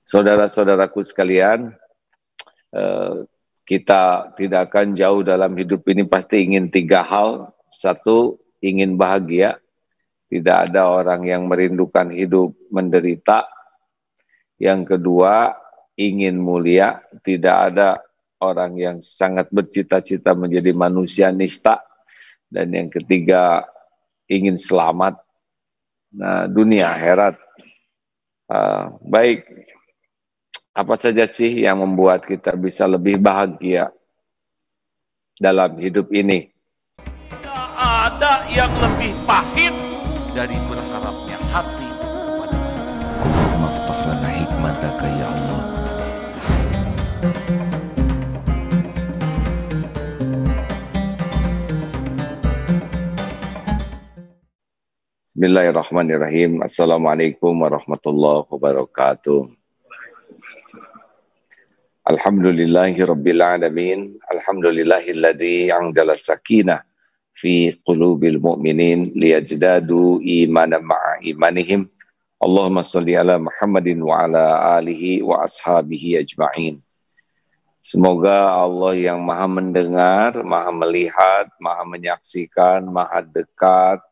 Saudara-saudaraku sekalian, kita tidak akan jauh dalam hidup ini, pasti ingin 3 hal. Satu, ingin bahagia. Tidak ada orang yang merindukan hidup menderita. Yang kedua, ingin mulia. Tidak ada orang yang sangat bercita-cita menjadi manusia nista. Dan yang ketiga, ingin selamat. Nah, dunia akhirat. Baik, apa saja sih yang membuat kita bisa lebih bahagia dalam hidup ini? Tidak ada yang lebih pahit dari berharapnya hati kepada Allah. Allahumma aftah lana hikmataka ya Allah. Bismillahirrahmanirrahim. Assalamualaikum warahmatullahi wabarakatuh. Alhamdulillahirabbil alamin. Alhamdulillahilladzi anzala sakinah fi qulubil mu'minin liyajdadu imanan ma'a imanihim. Allahumma shalli ala Muhammadin wa ala alihi wa ashabihi ajma'in. Semoga Allah yang Maha mendengar, Maha melihat, Maha menyaksikan, Maha dekat,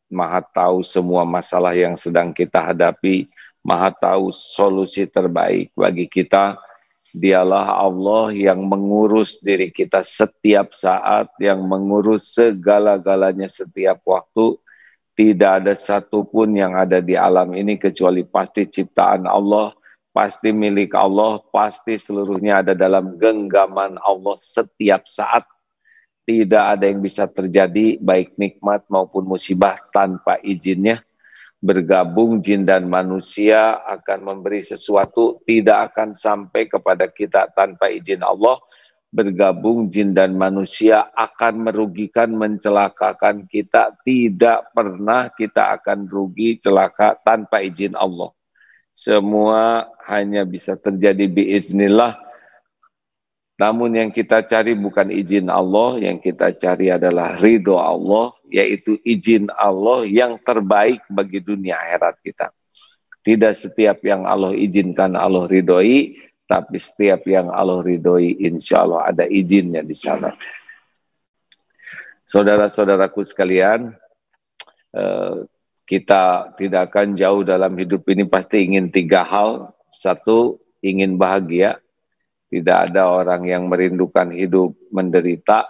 Maha tahu semua masalah yang sedang kita hadapi, Maha tahu solusi terbaik bagi kita. Dialah Allah yang mengurus diri kita setiap saat, yang mengurus segala-galanya setiap waktu. Tidak ada satupun yang ada di alam ini kecuali pasti ciptaan Allah, pasti milik Allah, pasti seluruhnya ada dalam genggaman Allah setiap saat. Tidak ada yang bisa terjadi, baik nikmat maupun musibah tanpa izinnya. Bergabung jin dan manusia akan memberi sesuatu, tidak akan sampai kepada kita tanpa izin Allah. Bergabung jin dan manusia akan merugikan, mencelakakan kita. Tidak pernah kita akan rugi, celaka tanpa izin Allah. Semua hanya bisa terjadi biiznillah. Namun yang kita cari bukan izin Allah, yang kita cari adalah ridho Allah, yaitu izin Allah yang terbaik bagi dunia akhirat kita. Tidak setiap yang Allah izinkan Allah ridhoi, tapi setiap yang Allah ridhoi insya Allah ada izinnya di sana. Saudara-saudaraku sekalian, kita tidak akan jauh dalam hidup ini, pasti ingin 3 hal. Satu, ingin bahagia. Tidak ada orang yang merindukan hidup menderita.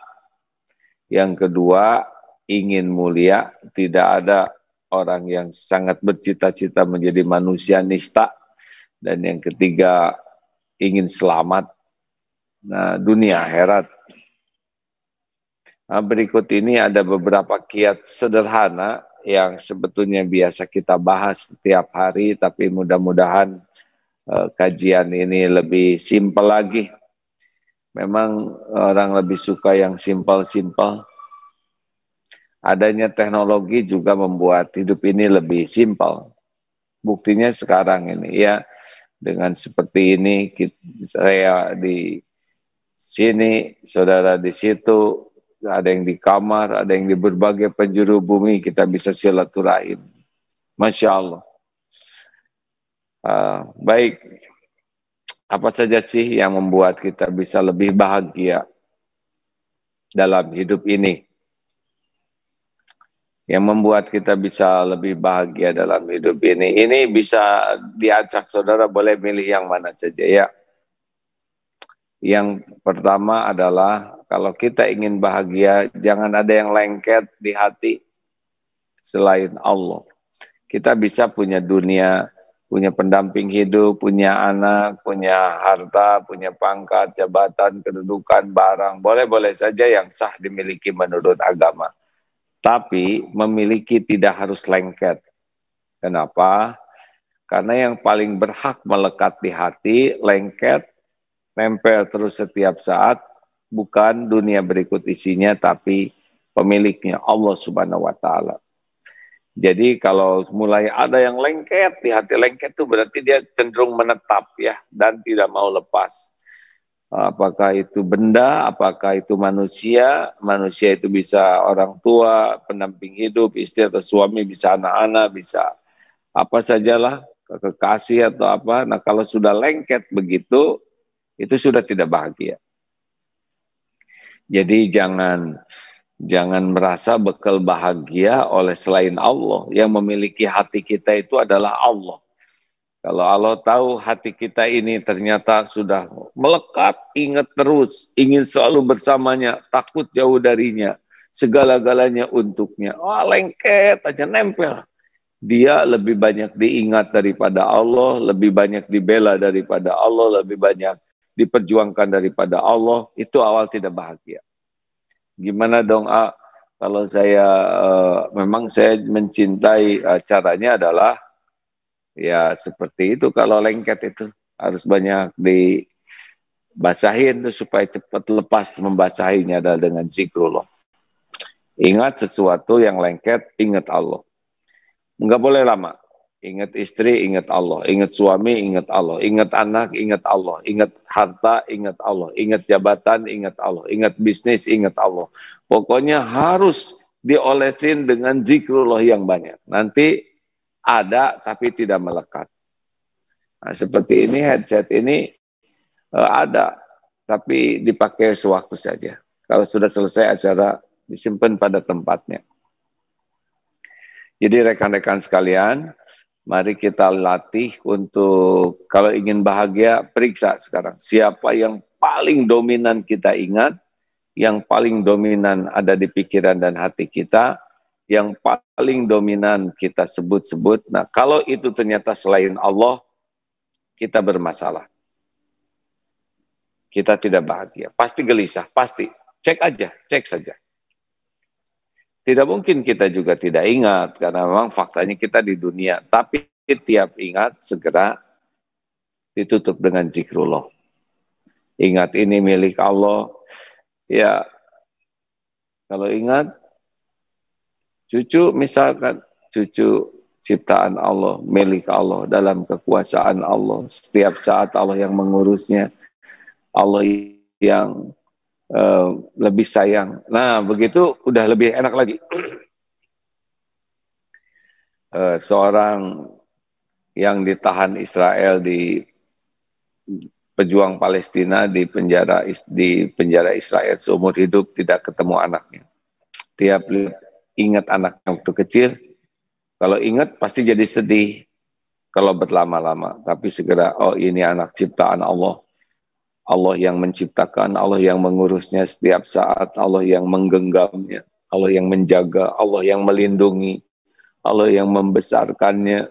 Yang kedua, ingin mulia. Tidak ada orang yang sangat bercita-cita menjadi manusia nista. Dan yang ketiga, ingin selamat. Nah, dunia akhirat. Nah, berikut ini ada beberapa kiat sederhana yang sebetulnya biasa kita bahas setiap hari, tapi mudah-mudahan kajian ini lebih simpel lagi. Memang orang lebih suka yang simpel-simpel. Adanya teknologi juga membuat hidup ini lebih simpel. Buktinya sekarang ini ya, dengan seperti ini, saya di sini, saudara di situ, ada yang di kamar, ada yang di berbagai penjuru bumi, kita bisa silaturahim. Masya Allah. Baik, apa saja sih yang membuat kita bisa lebih bahagia dalam hidup ini? Yang membuat kita bisa lebih bahagia dalam hidup ini bisa diacak, saudara boleh milih yang mana saja ya. Yang pertama adalah kalau kita ingin bahagia, jangan ada yang lengket di hati selain Allah. Kita bisa punya dunia, punya pendamping hidup, punya anak, punya harta, punya pangkat, jabatan, kedudukan, barang. Boleh-boleh saja yang sah dimiliki menurut agama. Tapi memiliki tidak harus lengket. Kenapa? Karena yang paling berhak melekat di hati, lengket, nempel terus setiap saat, bukan dunia berikut isinya, tapi pemiliknya Allah Subhanahu wa Ta'ala. Jadi kalau mulai ada yang lengket di hati, lengket itu berarti dia cenderung menetap ya, dan tidak mau lepas. Apakah itu benda, apakah itu manusia, manusia itu bisa orang tua, pendamping hidup, istri atau suami, bisa anak-anak, bisa apa sajalah. kekasih atau apa. Nah kalau sudah lengket begitu, itu sudah tidak bahagia. Jadi jangan merasa bekal bahagia oleh selain Allah. Yang memiliki hati kita itu adalah Allah. Kalau Allah tahu hati kita ini ternyata sudah melekat, ingat terus, ingin selalu bersamanya, takut jauh darinya, segala-galanya untuknya. Oh, lengket aja nempel. Dia lebih banyak diingat daripada Allah, lebih banyak dibela daripada Allah, lebih banyak diperjuangkan daripada Allah. Itu awal tidak bahagia. Gimana dong, kalau saya memang saya mencintai caranya adalah ya seperti itu. Kalau lengket itu harus banyak dibasahin tuh supaya cepat lepas. Membasahinya adalah dengan zikrullah. Ingat sesuatu yang lengket, ingat Allah. Enggak boleh lama. Ingat istri, ingat Allah. Ingat suami, ingat Allah. Ingat anak, ingat Allah. Ingat harta, ingat Allah. Ingat jabatan, ingat Allah. Ingat bisnis, ingat Allah. Pokoknya harus diolesin dengan zikrullah yang banyak. Nanti ada tapi tidak melekat. Nah, seperti ini headset ini ada tapi dipakai sewaktu saja. Kalau sudah selesai acara disimpan pada tempatnya. Jadi rekan-rekan sekalian, mari kita latih untuk kalau ingin bahagia, periksa sekarang siapa yang paling dominan kita ingat, yang paling dominan ada di pikiran dan hati kita, yang paling dominan kita sebut-sebut. Nah, kalau itu ternyata selain Allah, kita bermasalah. Kita tidak bahagia. Pasti gelisah, pasti. Cek aja, cek saja. Tidak mungkin kita juga tidak ingat, karena memang faktanya kita di dunia. Tapi tiap ingat, segera ditutup dengan zikrullah. Ingat ini milik Allah. Ya, kalau ingat, cucu misalkan, cucu ciptaan Allah, milik Allah, dalam kekuasaan Allah. Setiap saat Allah yang mengurusnya, Allah yang lebih sayang. Nah, begitu udah lebih enak lagi. Seorang yang ditahan Israel di pejuang Palestina di penjara Israel seumur hidup, tidak ketemu anaknya. Tiap ingat anaknya waktu kecil, kalau ingat pasti jadi sedih kalau berlama-lama. Tapi segera, oh ini anak ciptaan Allah. Allah yang menciptakan, Allah yang mengurusnya setiap saat, Allah yang menggenggamnya, Allah yang menjaga, Allah yang melindungi, Allah yang membesarkannya,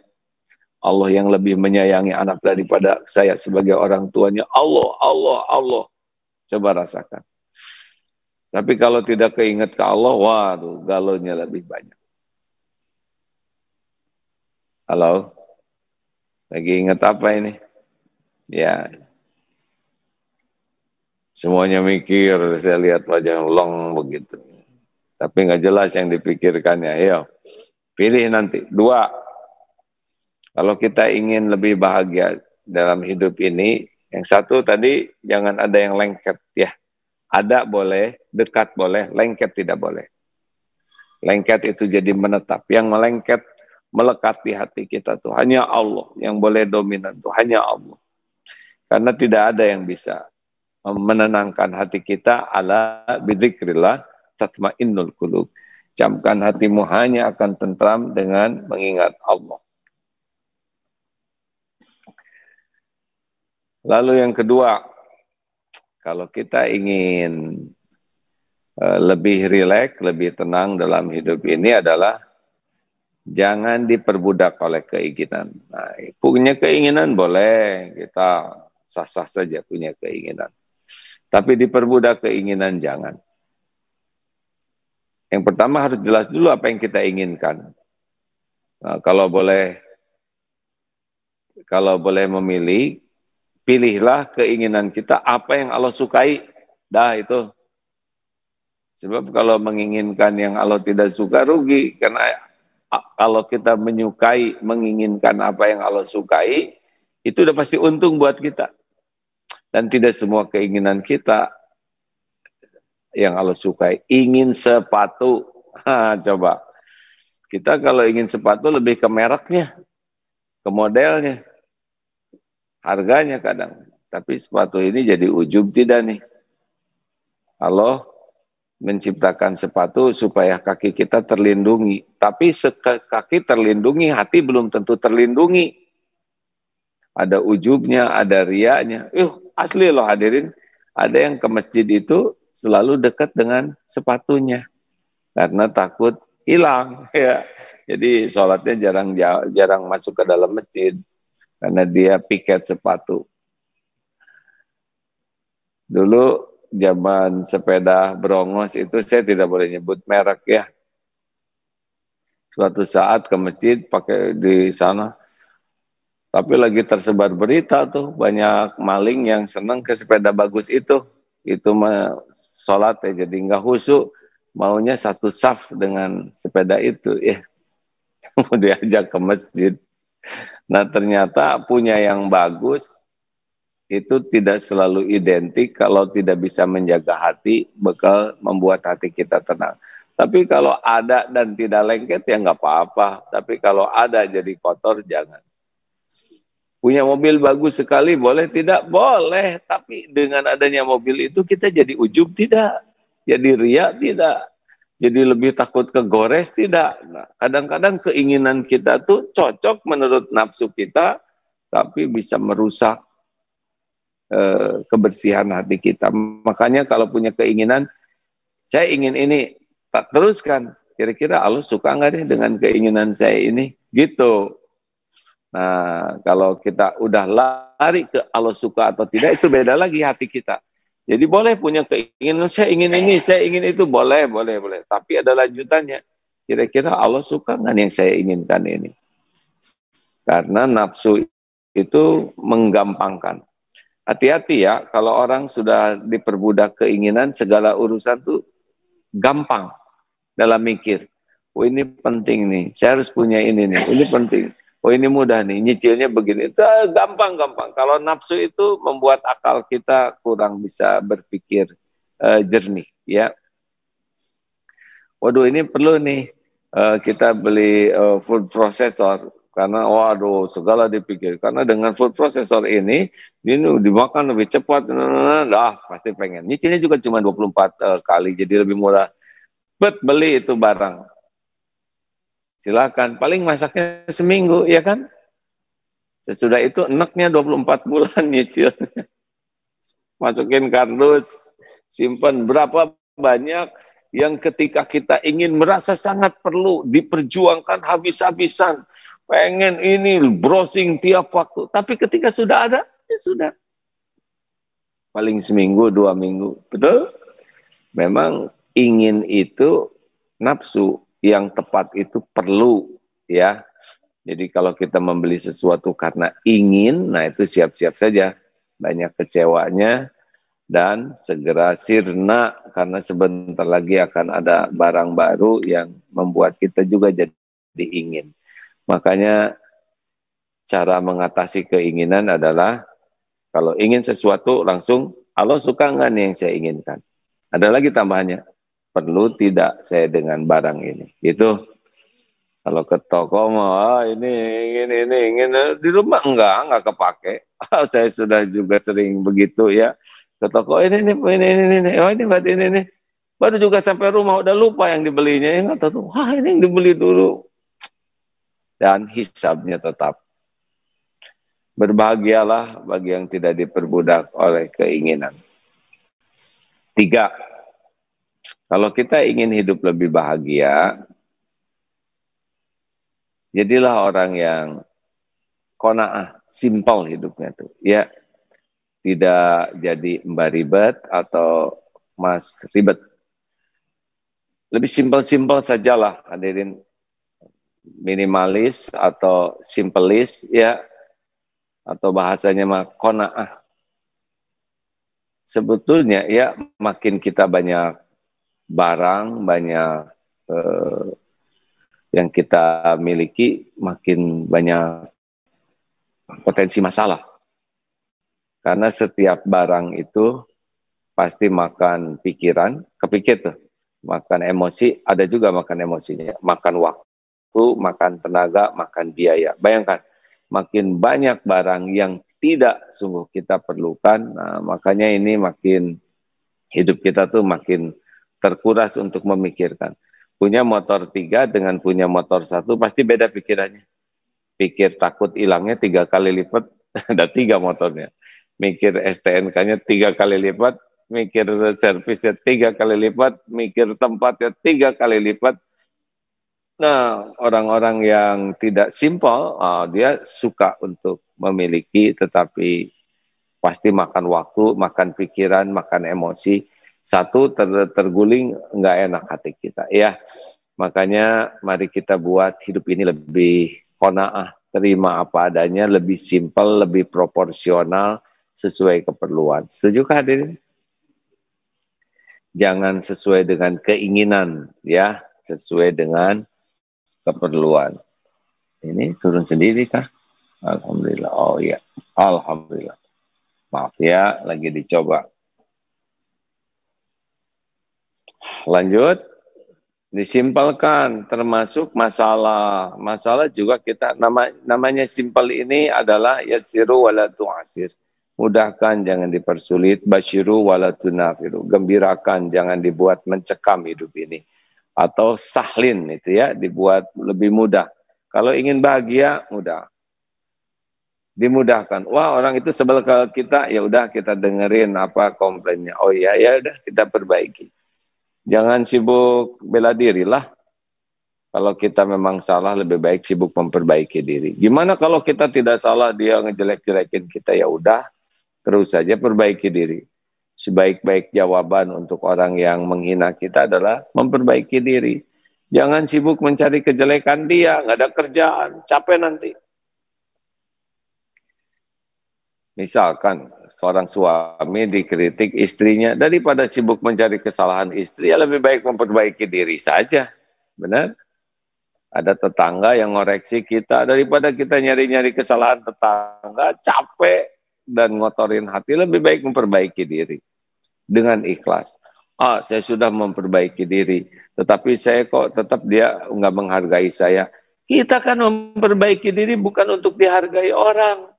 Allah yang lebih menyayangi anak daripada saya sebagai orang tuanya. Allah, Allah, Allah. Coba rasakan. Tapi kalau tidak keinget ke Allah, waduh, galonya lebih banyak. Halo? Lagi ingat apa ini? Ya. Semuanya mikir, saya lihat wajah long begitu. Tapi nggak jelas yang dipikirkannya. Ayo, pilih nanti. 2. Kalau kita ingin lebih bahagia dalam hidup ini, yang satu tadi, jangan ada yang lengket ya. Ada boleh, dekat boleh, lengket tidak boleh. Lengket itu jadi menetap. Yang melengket, melekat di hati kita tuh hanya Allah. Yang boleh dominan tuh hanya Allah. Karena tidak ada yang bisa menenangkan hati kita, ala bidzikrillah tatmainnul qulub. Camkan hatimu hanya akan tentram dengan mengingat Allah. Lalu yang kedua, kalau kita ingin lebih rileks, lebih tenang dalam hidup ini adalah jangan diperbudak oleh keinginan. Nah, punya keinginan boleh, kita sah-sah saja punya keinginan. Tapi diperbudak keinginan jangan. Yang pertama harus jelas dulu apa yang kita inginkan. Nah, kalau boleh memilih, pilihlah keinginan kita apa yang Allah sukai. Dah itu. Sebab kalau menginginkan yang Allah tidak suka rugi. Karena kalau kita menyukai, menginginkan apa yang Allah sukai, itu udah pasti untung buat kita. Dan tidak semua keinginan kita yang Allah sukai. Ingin sepatu. Coba. Kita kalau ingin sepatu lebih ke mereknya. ke modelnya, harganya kadang. Tapi sepatu ini jadi ujub tidak nih? Allah menciptakan sepatu supaya kaki kita terlindungi. Tapi kaki terlindungi, hati belum tentu terlindungi. Ada ujubnya, ada riaknya. Asli loh hadirin. Ada yang ke masjid itu selalu dekat dengan sepatunya. Karena takut hilang. Ya. Jadi sholatnya jarang masuk ke dalam masjid. Karena dia piket sepatu. Dulu zaman sepeda brongos itu saya tidak boleh nyebut merek ya. Suatu saat ke masjid pakai di sana, tapi lagi tersebar berita tuh banyak maling yang senang ke sepeda bagus itu sholat ya, jadi nggak khusyuk, maunya satu saf dengan sepeda itu ya, mau diajak ke masjid. Nah ternyata punya yang bagus itu tidak selalu identik kalau tidak bisa menjaga hati, bakal membuat hati kita tenang. Tapi kalau ada dan tidak lengket ya nggak apa-apa. Tapi kalau ada jadi kotor jangan. Punya mobil bagus sekali boleh tidak? Boleh. Tapi dengan adanya mobil itu kita jadi ujub tidak? Jadi riak tidak? Jadi lebih takut kegores tidak? Nah, kadang-kadang keinginan kita tuh cocok menurut nafsu kita, tapi bisa merusak kebersihan hati kita. Makanya kalau punya keinginan, saya ingin ini, tak teruskan. Kira-kira Allah suka nggak deh dengan keinginan saya ini? Gitu. Nah, kalau kita udah lari ke Allah suka atau tidak, itu beda lagi hati kita. Jadi boleh punya keinginan, saya ingin ini, saya ingin itu, boleh. Tapi ada lanjutannya. Kira-kira Allah suka nggak yang saya inginkan ini? Karena nafsu itu menggampangkan. Hati-hati ya, kalau orang sudah diperbudak keinginan, segala urusan tuh gampang dalam mikir. Oh ini penting nih, saya harus punya ini nih, ini penting. Oh ini mudah nih, nyicilnya begini. Itu gampang-gampang. Kalau nafsu itu membuat akal kita kurang bisa berpikir jernih. Ya. Waduh ini perlu nih, kita beli food processor. Karena waduh segala dipikir. Karena dengan food processor ini dimakan lebih cepat. Pasti pengen. Nyicilnya juga cuma 24 kali. Jadi lebih murah. Beli itu barang. Silakan. Paling masaknya seminggu. Ya kan? Sesudah itu enaknya 24 bulan nyicil. Masukin kardus. Simpan berapa banyak yang ketika kita ingin merasa sangat perlu. Diperjuangkan habis-habisan. Pengen ini browsing tiap waktu, tapi ketika sudah ada, ya sudah. Paling seminggu, 2 minggu, betul? Memang ingin itu nafsu, yang tepat itu perlu, ya. Jadi kalau kita membeli sesuatu karena ingin, nah itu siap-siap saja. Banyak kecewanya, dan segera sirna, karena sebentar lagi akan ada barang baru yang membuat kita juga jadi ingin. Makanya cara mengatasi keinginan adalah kalau ingin sesuatu langsung Allah suka nggak nih yang saya inginkan. Ada lagi tambahannya, perlu tidak saya dengan barang ini. Itu kalau ke toko mau ini ingin di rumah enggak kepake. Saya sudah juga sering begitu ya. Ke toko ini oh ini buat ini. Baru juga sampai rumah udah lupa yang dibelinya. Nggak tahu, wah ini yang dibeli dulu. Dan hisabnya tetap. Berbahagialah bagi yang tidak diperbudak oleh keinginan. 3. Kalau kita ingin hidup lebih bahagia, jadilah orang yang qanaah, simpel hidupnya tuh. Ya, tidak jadi mbak ribet atau mas ribet. Lebih simpel-simpel sajalah hadirin. Minimalis atau simpelis ya, atau bahasanya mah qanaah. Sebetulnya ya makin kita banyak barang, banyak yang kita miliki, makin banyak potensi masalah. Karena setiap barang itu pasti makan pikiran, kepikir tuh, makan emosi, ada juga makan emosinya, makan waktu, makan tenaga, makan biaya. Bayangkan, makin banyak barang yang tidak sungguh kita perlukan. Nah, makanya ini makin hidup kita tuh makin terkuras untuk memikirkan. Punya motor 3 dengan punya motor 1 pasti beda pikirannya. Pikir takut hilangnya 3 kali lipat, ada 3 motornya. Mikir STNK-nya 3 kali lipat, mikir servisnya 3 kali lipat, mikir tempatnya 3 kali lipat. Nah, orang-orang yang tidak simpel, dia suka untuk memiliki, tetapi pasti makan waktu, makan pikiran, makan emosi. Satu, terguling nggak enak hati kita. Ya, makanya mari kita buat hidup ini lebih qanaah, terima apa adanya, lebih simpel, lebih proporsional, sesuai keperluan. Setujukah hadirin? Jangan sesuai dengan keinginan, ya, sesuai dengan keperluan. Ini turun sendiri kah? Alhamdulillah. Oh iya, alhamdulillah. Maaf ya, lagi dicoba. Lanjut, disimpelkan termasuk masalah. Masalah juga kita namanya simpel ini adalah yassiru wala tu'asir. Mudahkan, jangan dipersulit. Basyiru wala tunafiru. Gembirakan, jangan dibuat mencekam hidup ini. Atau sahlin itu ya, dibuat lebih mudah. Kalau ingin bahagia, mudah. Dimudahkan. Wah, orang itu sebel ke kita, ya udah kita dengerin apa komplainnya. Oh iya, ya udah kita perbaiki. Jangan sibuk bela diri lah. Kalau kita memang salah, lebih baik sibuk memperbaiki diri. Gimana kalau kita tidak salah, dia ngejelek-jelekin kita, ya udah, terus saja perbaiki diri. Sebaik-baik jawaban untuk orang yang menghina kita adalah memperbaiki diri. Jangan sibuk mencari kejelekan dia, nggak ada kerjaan, capek nanti. Misalkan seorang suami dikritik istrinya, daripada sibuk mencari kesalahan istri, ya lebih baik memperbaiki diri saja. Benar? Ada tetangga yang ngoreksi kita, daripada kita nyari-nyari kesalahan tetangga, capek dan ngotorin hati, lebih baik memperbaiki diri dengan ikhlas. Saya sudah memperbaiki diri, tetapi saya kok tetap dia nggak menghargai saya. Kita kan memperbaiki diri bukan untuk dihargai orang.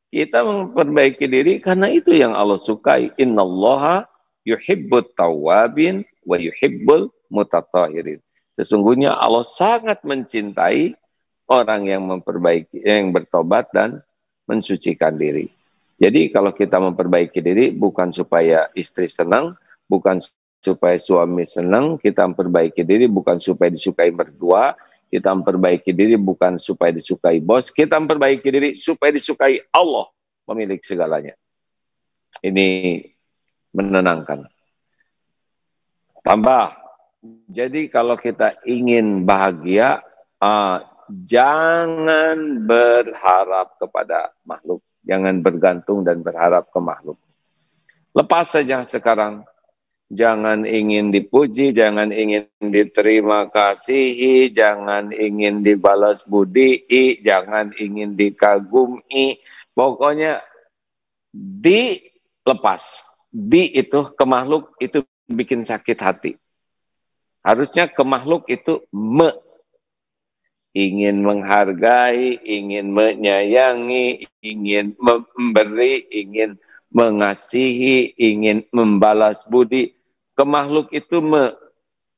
Kita memperbaiki diri karena itu yang Allah sukai. Innallaha yuhibbut tawwabin wa yuhibbul mutatahhirin. Sesungguhnya Allah sangat mencintai orang yang memperbaiki, yang bertobat dan mensucikan diri. Jadi kalau kita memperbaiki diri bukan supaya istri senang, bukan supaya suami senang, kita memperbaiki diri bukan supaya disukai berdua, kita memperbaiki diri bukan supaya disukai bos, kita memperbaiki diri supaya disukai Allah, pemilik segalanya. Ini menenangkan. Tambah, jadi kalau kita ingin bahagia, jangan berharap kepada makhluk. Jangan bergantung dan berharap ke makhluk. Lepas saja sekarang. Jangan ingin dipuji, jangan ingin diterima kasihi, jangan ingin dibalas budi, jangan ingin dikagumi. Pokoknya dilepas. Di itu ke makhluk itu bikin sakit hati. Harusnya ke makhluk itu ingin menghargai, ingin menyayangi, ingin memberi, ingin mengasihi, ingin membalas budi. Ke makhluk itu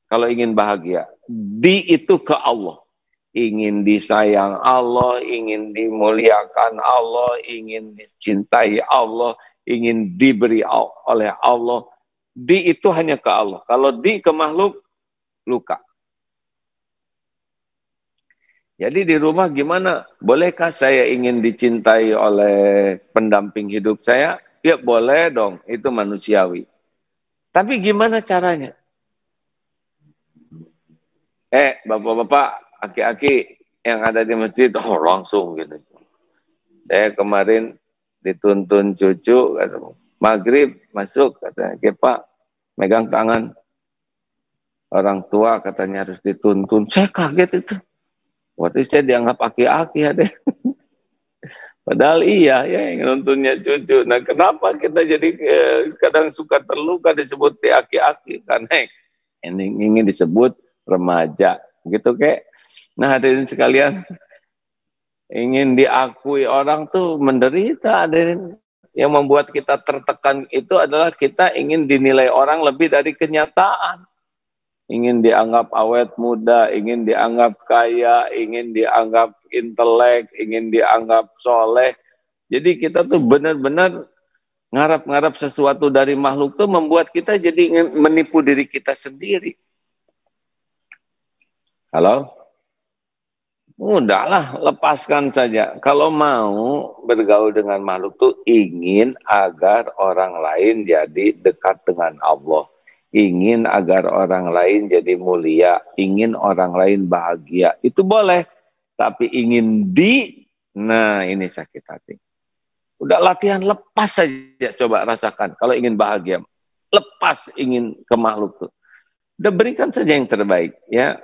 kalau ingin bahagia. Di itu ke Allah. Ingin disayang Allah, ingin dimuliakan Allah, ingin dicintai Allah, ingin diberi oleh Allah. Di itu hanya ke Allah. Kalau di ke makhluk, luka. Jadi di rumah gimana? Bolehkah saya ingin dicintai oleh pendamping hidup saya? Ya boleh dong, itu manusiawi. Tapi gimana caranya? Bapak-bapak, aki-aki yang ada di masjid, langsung gitu. Saya kemarin dituntun cucu, kata, maghrib masuk, katanya, Pak, megang tangan. Orang tua katanya harus dituntun. Saya kaget itu. Waktu saya dianggap aki-aki ya deh. Padahal iya ya yang nontonnya cucu. Nah kenapa kita jadi kadang suka terluka disebut aki-aki? Karena ingin disebut remaja. Gitu kek. Nah hadirin sekalian. ingin diakui orang tuh menderita. Yang membuat kita tertekan itu adalah kita ingin dinilai orang lebih dari kenyataan. Ingin dianggap awet muda, ingin dianggap kaya, ingin dianggap intelek, ingin dianggap soleh. Jadi kita tuh benar-benar ngarap-ngarap sesuatu dari makhluk tuh membuat kita jadi ingin menipu diri kita sendiri. Halo? Udahlah, lepaskan saja. Kalau mau bergaul dengan makhluk tuh ingin agar orang lain jadi dekat dengan Allah. Ingin agar orang lain jadi mulia, ingin orang lain bahagia, itu boleh. Tapi ingin nah ini sakit hati. Udah latihan, lepas saja, coba rasakan. Kalau ingin bahagia, lepas ingin ke makhluk tuh. Udah berikan saja yang terbaik, ya.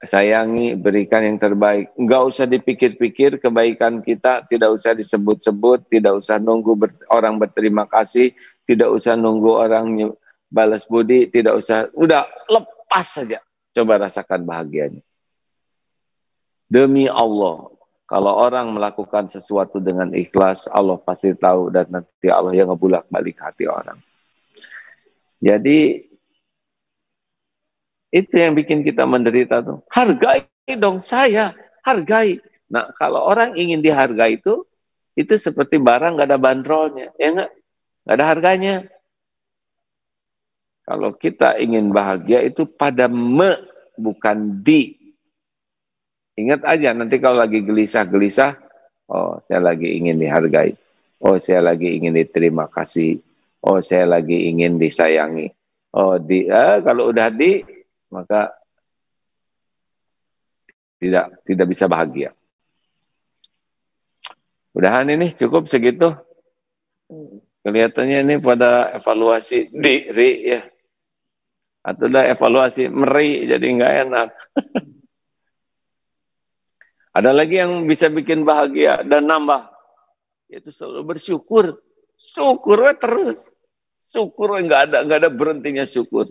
Sayangi, berikan yang terbaik. Enggak usah dipikir-pikir kebaikan kita, tidak usah disebut-sebut, tidak usah nunggu orang berterima kasih, tidak usah nunggu orang balas budi, tidak usah, udah lepas saja. Coba rasakan bahagianya. Demi Allah, kalau orang melakukan sesuatu dengan ikhlas, Allah pasti tahu dan nanti Allah yang ngebulak-balik hati orang. Jadi itu yang bikin kita menderita tuh. Hargai dong saya, hargai. Nah, kalau orang ingin dihargai itu seperti barang nggak ada bandrolnya, ya nggak ada harganya. Kalau kita ingin bahagia itu pada bukan di. Ingat aja nanti kalau lagi gelisah-gelisah, oh saya lagi ingin dihargai. Oh saya lagi ingin diterima kasih. Oh saya lagi ingin disayangi. Oh kalau udah maka tidak bisa bahagia. Udahan ini cukup segitu. Kelihatannya ini pada evaluasi diri ya. Atau udah evaluasi meri jadi nggak enak. Ada lagi yang bisa bikin bahagia dan nambah. Yaitu selalu bersyukur. Syukurnya terus. Syukur nggak ada berhentinya syukur.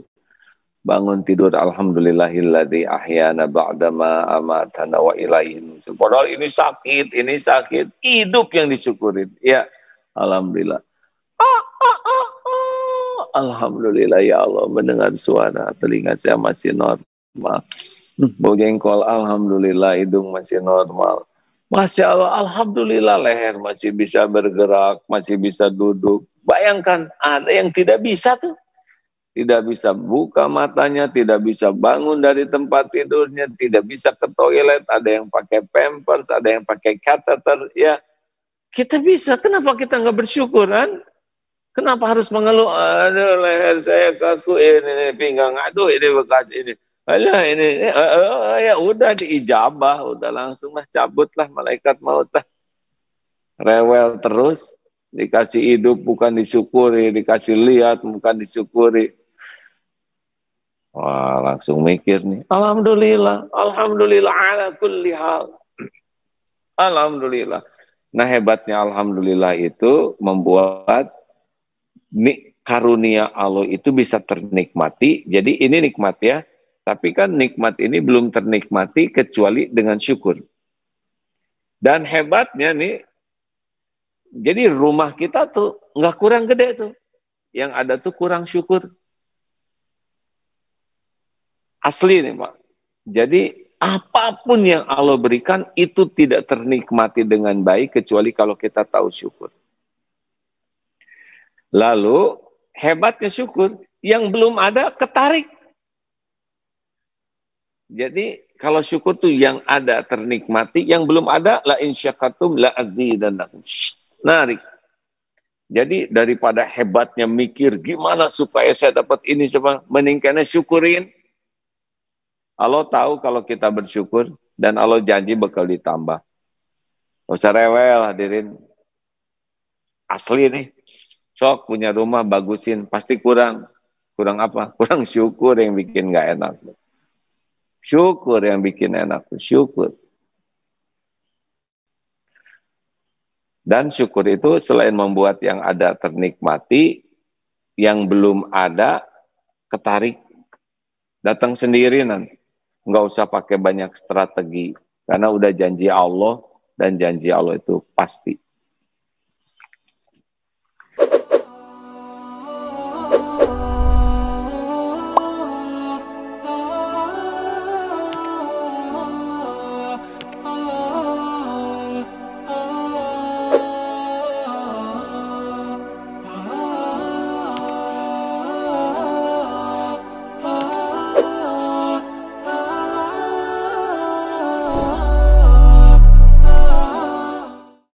Bangun tidur, alhamdulillahilladzi ahyana ba'dama amatana wa ilaihi nusyur. Padahal ini sakit, hidup yang disyukurin. Ya, alhamdulillah. Alhamdulillah ya Allah mendengar suara, telinga saya masih normal. Bau jengkol, alhamdulillah hidung masih normal. Masya Allah, alhamdulillah leher masih bisa bergerak, masih bisa duduk. Bayangkan ada yang tidak bisa tuh. Tidak bisa buka matanya, tidak bisa bangun dari tempat tidurnya, tidak bisa ke toilet, ada yang pakai pampers, ada yang pakai kateter, ya. Kita bisa, kenapa kita nggak bersyukur, kan? Kenapa harus mengeluh, aduh leher saya kaku, ini pinggang, aduh ini bekas ini. Alah ini, ya udah diijabah, udah langsung lah cabutlah malaikat maut lah. Rewel terus, dikasih hidup bukan disyukuri, dikasih lihat bukan disyukuri. Wah, langsung mikir nih. Alhamdulillah, alhamdulillah ala kulli hal. Alhamdulillah. Nah, hebatnya alhamdulillah itu membuat karunia Allah itu bisa ternikmati. Jadi ini nikmat ya. Tapi kan nikmat ini belum ternikmati kecuali dengan syukur. Dan hebatnya nih, jadi rumah kita tuh nggak kurang gede tuh. Yang ada tuh kurang syukur. Asli nih Pak. Jadi apapun yang Allah berikan itu tidak ternikmati dengan baik kecuali kalau kita tahu syukur. Lalu hebatnya syukur, yang belum ada ketarik. Jadi kalau syukur tuh yang ada ternikmati, yang belum ada la in syakartum la azidannakum. Narik. Jadi daripada hebatnya mikir gimana supaya saya dapat ini coba, mending karena syukurin. Allah tahu kalau kita bersyukur dan Allah janji bakal ditambah. Gak usah rewel hadirin. Asli nih. Sok punya rumah bagusin, pasti kurang. Kurang apa? Kurang syukur yang bikin gak enak. Syukur yang bikin enak. Syukur. Dan syukur itu selain membuat yang ada ternikmati, yang belum ada ketarik. Datang sendiri nanti. Nggak usah pakai banyak strategi. Karena udah janji Allah, dan janji Allah itu pasti.